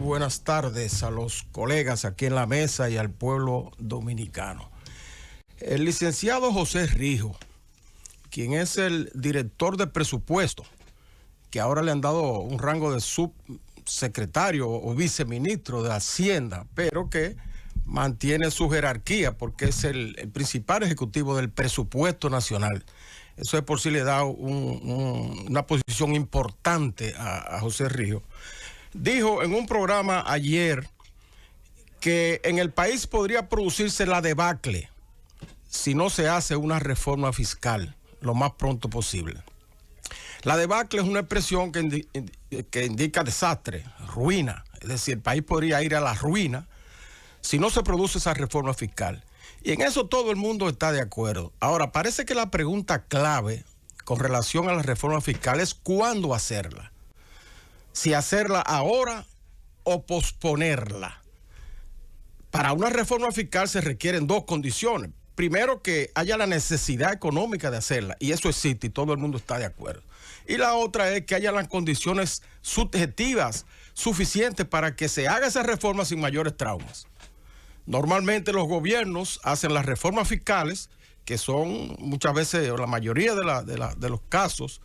buenas tardes a los colegas aquí en la mesa y al pueblo dominicano. El licenciado José Rijo, quien es el director de presupuesto, que ahora le han dado un rango de subsecretario o viceministro de Hacienda, pero que mantiene su jerarquía porque es el principal ejecutivo del presupuesto nacional. Eso de por sí le da una posición importante a José Rijo. Dijo en un programa ayer que en el país podría producirse la debacle si no se hace una reforma fiscal lo más pronto posible. La debacle es una expresión que indica desastre, ruina. Es decir, el país podría ir a la ruina si no se produce esa reforma fiscal. Y en eso todo el mundo está de acuerdo. Ahora, parece que la pregunta clave con relación a la reforma fiscal es cuándo hacerla. Si hacerla ahora o posponerla. Para una reforma fiscal se requieren dos condiciones. Primero, que haya la necesidad económica de hacerla, y eso existe y todo el mundo está de acuerdo. Y la otra es que haya las condiciones subjetivas suficientes para que se haga esa reforma sin mayores traumas. Normalmente los gobiernos hacen las reformas fiscales, que son muchas veces, o la mayoría de los casos,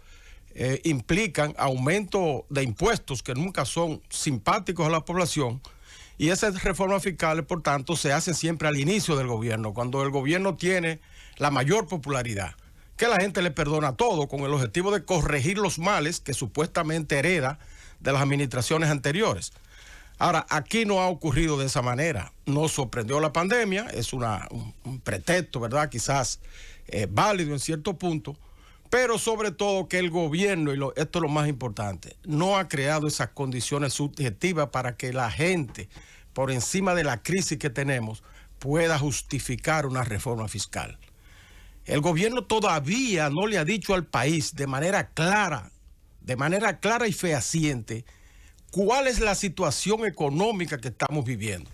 implican aumento de impuestos que nunca son simpáticos a la población, y esas reformas fiscales, por tanto, se hacen siempre al inicio del gobierno, cuando el gobierno tiene la mayor popularidad, que la gente le perdona todo con el objetivo de corregir los males que supuestamente hereda de las administraciones anteriores. Ahora, aquí no ha ocurrido de esa manera. Nos sorprendió la pandemia, es un pretexto, ¿verdad? Quizás válido en cierto punto, pero sobre todo que el gobierno, esto es lo más importante, no ha creado esas condiciones subjetivas para que la gente, por encima de la crisis que tenemos, pueda justificar una reforma fiscal. El gobierno todavía no le ha dicho al país de manera clara y fehaciente, ¿cuál es la situación económica que estamos viviendo?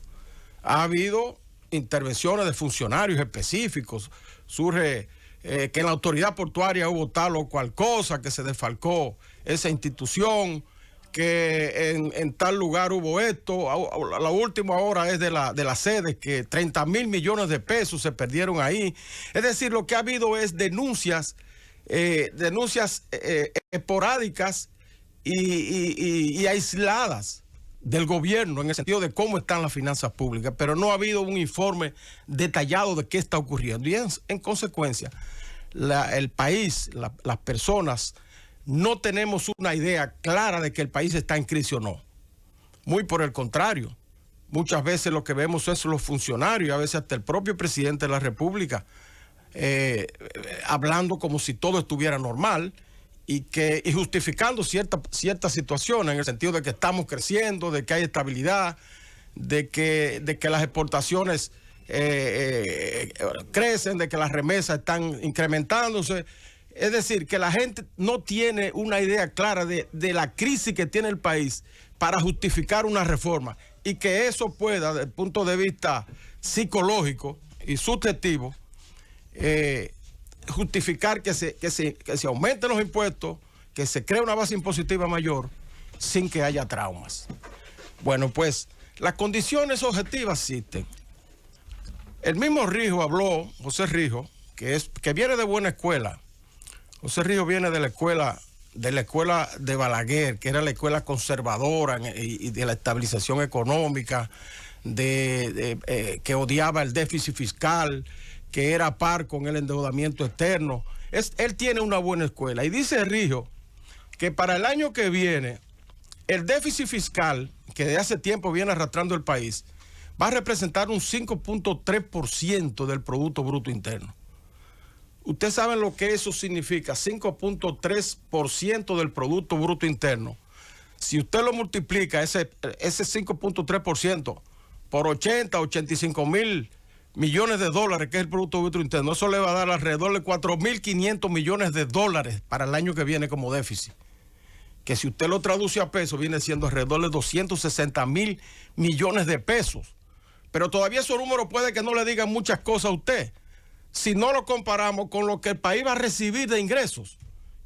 Ha habido intervenciones de funcionarios específicos, surge que en la autoridad portuaria hubo tal o cual cosa, que se desfalcó esa institución, que en tal lugar hubo esto. La última hora es de la sede, que 30,000 millones de pesos se perdieron ahí. Es decir, lo que ha habido es denuncias esporádicas y aisladas del gobierno en el sentido de cómo están las finanzas públicas, pero no ha habido un informe detallado de qué está ocurriendo. Y en consecuencia, el país, las personas, no tenemos una idea clara de que el país está en crisis o no. Muy por el contrario, muchas veces lo que vemos es los funcionarios, a veces hasta el propio presidente de la República, hablando como si todo estuviera normal, y justificando ciertas situaciones en el sentido de que estamos creciendo, de que hay estabilidad, de que las exportaciones crecen, de que las remesas están incrementándose. Es decir, que la gente no tiene una idea clara de la crisis que tiene el país para justificar una reforma, y que eso pueda, desde el punto de vista psicológico y subjetivo, justificar que se aumenten los impuestos, que se cree una base impositiva mayor sin que haya traumas. Bueno, pues las condiciones objetivas existen. El mismo Rijo habló, José Rijo, que viene de buena escuela. José Rijo viene de la escuela de Balaguer, que era la escuela conservadora y de la estabilización económica, que odiaba el déficit fiscal, que era par con el endeudamiento externo. Él tiene una buena escuela. Y dice Rijo que para el año que viene, el déficit fiscal, que de hace tiempo viene arrastrando el país, va a representar un 5.3% del Producto Bruto Interno. Ustedes saben lo que eso significa, 5.3% del Producto Bruto Interno. Si usted lo multiplica, ese 5.3% por 85 mil millones de dólares, que es el Producto Bruto Interno, eso le va a dar alrededor de 4.500 millones de dólares para el año que viene como déficit. Que si usted lo traduce a pesos, viene siendo alrededor de 260.000 millones de pesos. Pero todavía esos números puede que no le digan muchas cosas a usted, si no lo comparamos con lo que el país va a recibir de ingresos,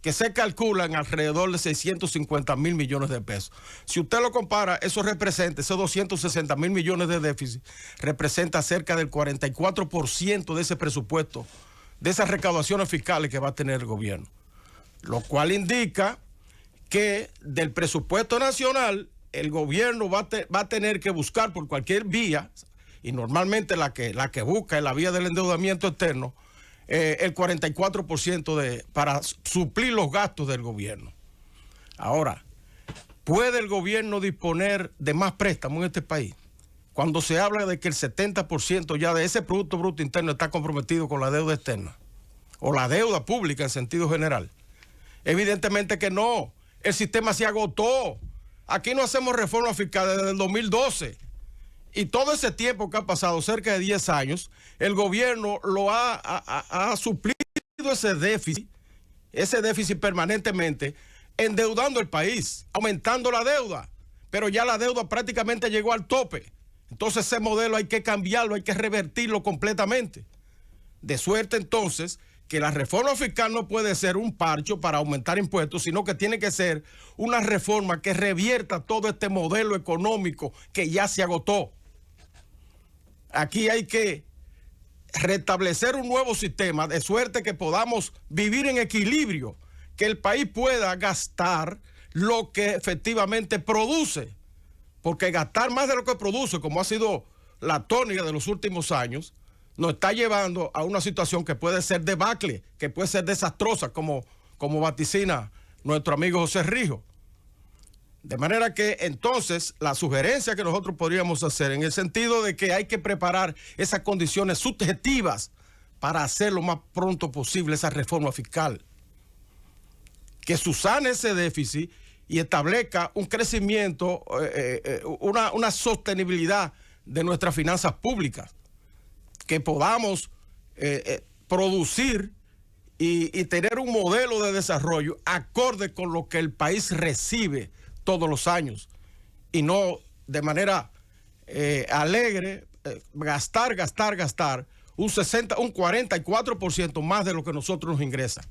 que se calculan alrededor de 650 mil millones de pesos. Si usted lo compara, eso representa, esos 260 mil millones de déficit, representa cerca del 44% de ese presupuesto, de esas recaudaciones fiscales que va a tener el gobierno. Lo cual indica que del presupuesto nacional, el gobierno va a tener que buscar por cualquier vía, y normalmente la que busca es la vía del endeudamiento externo, el 44% para suplir los gastos del gobierno. Ahora, ¿puede el gobierno disponer de más préstamos en este país? Cuando se habla de que el 70% ya de ese Producto Bruto Interno está comprometido con la deuda externa, o la deuda pública en sentido general. Evidentemente que no. El sistema se agotó. Aquí no hacemos reforma fiscal desde el 2012. Y todo ese tiempo que ha pasado, cerca de 10 años, el gobierno lo ha suplido ese déficit permanentemente, endeudando el país, aumentando la deuda. Pero ya la deuda prácticamente llegó al tope. Entonces ese modelo hay que cambiarlo, hay que revertirlo completamente. De suerte entonces que la reforma fiscal no puede ser un parcho para aumentar impuestos, sino que tiene que ser una reforma que revierta todo este modelo económico que ya se agotó. Aquí hay que restablecer un nuevo sistema de suerte que podamos vivir en equilibrio, que el país pueda gastar lo que efectivamente produce, porque gastar más de lo que produce, como ha sido la tónica de los últimos años, nos está llevando a una situación que puede ser debacle, que puede ser desastrosa, como vaticina nuestro amigo José Rijo. De manera que entonces la sugerencia que nosotros podríamos hacer en el sentido de que hay que preparar esas condiciones subjetivas para hacer lo más pronto posible esa reforma fiscal, que subsane ese déficit y establezca un crecimiento, una sostenibilidad de nuestras finanzas públicas, que podamos producir y tener un modelo de desarrollo acorde con lo que el país recibe todos los años, y no de manera alegre gastar un 44% más de lo que nosotros nos ingresa.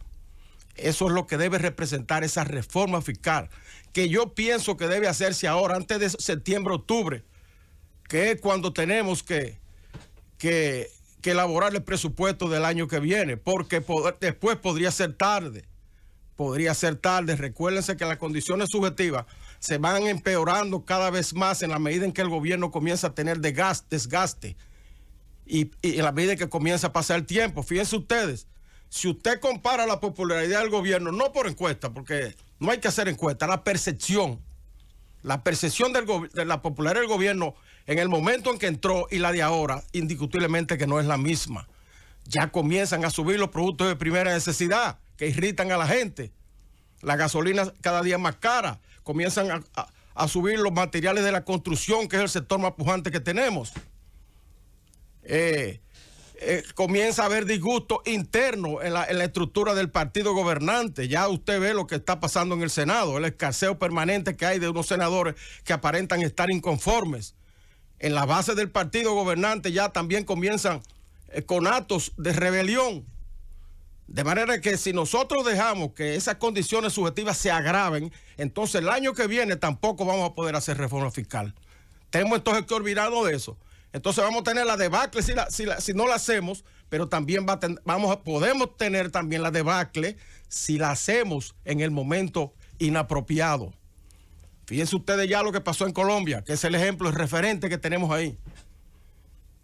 Eso es lo que debe representar esa reforma fiscal, que yo pienso que debe hacerse ahora, antes de septiembre, octubre, que es cuando tenemos que elaborar el presupuesto del año que viene, porque después podría ser tarde. Recuérdense que las condiciones subjetivas se van empeorando cada vez más en la medida en que el gobierno comienza a tener desgaste y en la medida en que comienza a pasar el tiempo. Fíjense ustedes, si usted compara la popularidad del gobierno, no por encuesta, porque no hay que hacer encuesta, la percepción de la popularidad del gobierno en el momento en que entró y la de ahora, indiscutiblemente que no es la misma. Ya comienzan a subir los productos de primera necesidad que irritan a la gente. La gasolina cada día más cara. Comienzan a subir los materiales de la construcción, que es el sector más pujante que tenemos. Comienza a haber disgusto interno en la estructura del partido gobernante. Ya usted ve lo que está pasando en el Senado, el escaseo permanente que hay de unos senadores que aparentan estar inconformes. En la base del partido gobernante ya también comienzan con actos de rebelión. De manera que si nosotros dejamos que esas condiciones subjetivas se agraven, entonces el año que viene tampoco vamos a poder hacer reforma fiscal. Tenemos entonces que olvidarnos de eso. Entonces vamos a tener la debacle si no la hacemos, pero también podemos tener también la debacle si la hacemos en el momento inapropiado. Fíjense ustedes ya lo que pasó en Colombia, que es el ejemplo, el referente que tenemos ahí.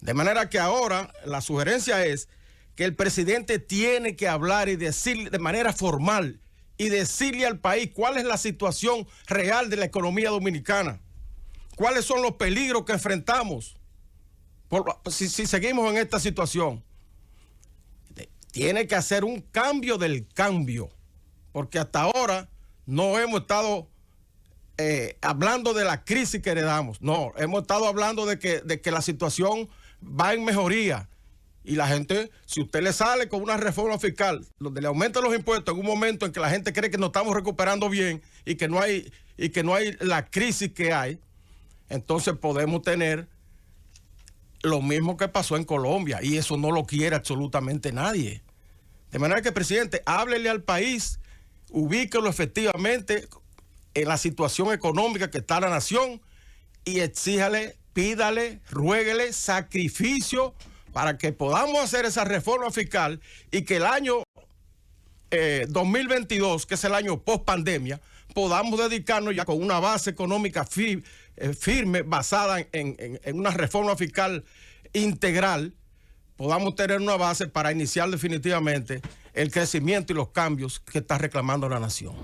De manera que ahora la sugerencia es que el presidente tiene que hablar y decir de manera formal y decirle al país cuál es la situación real de la economía dominicana, cuáles son los peligros que enfrentamos si seguimos en esta situación. Tiene que hacer un cambio del cambio, porque hasta ahora no hemos estado hablando de la crisis que heredamos. No, hemos estado hablando de que la situación va en mejoría. Y la gente, si usted le sale con una reforma fiscal donde le aumentan los impuestos en un momento en que la gente cree que nos estamos recuperando bien y que no hay la crisis que hay, entonces podemos tener lo mismo que pasó en Colombia, y eso no lo quiere absolutamente nadie. De manera que, presidente, háblele al país ubíquelo efectivamente en la situación económica que está la nación y exíjale, pídale, ruéguele sacrificio para que podamos hacer esa reforma fiscal y que el año 2022, que es el año post pandemia, podamos dedicarnos ya con una base económica firme, basada en una reforma fiscal integral, podamos tener una base para iniciar definitivamente el crecimiento y los cambios que está reclamando la nación.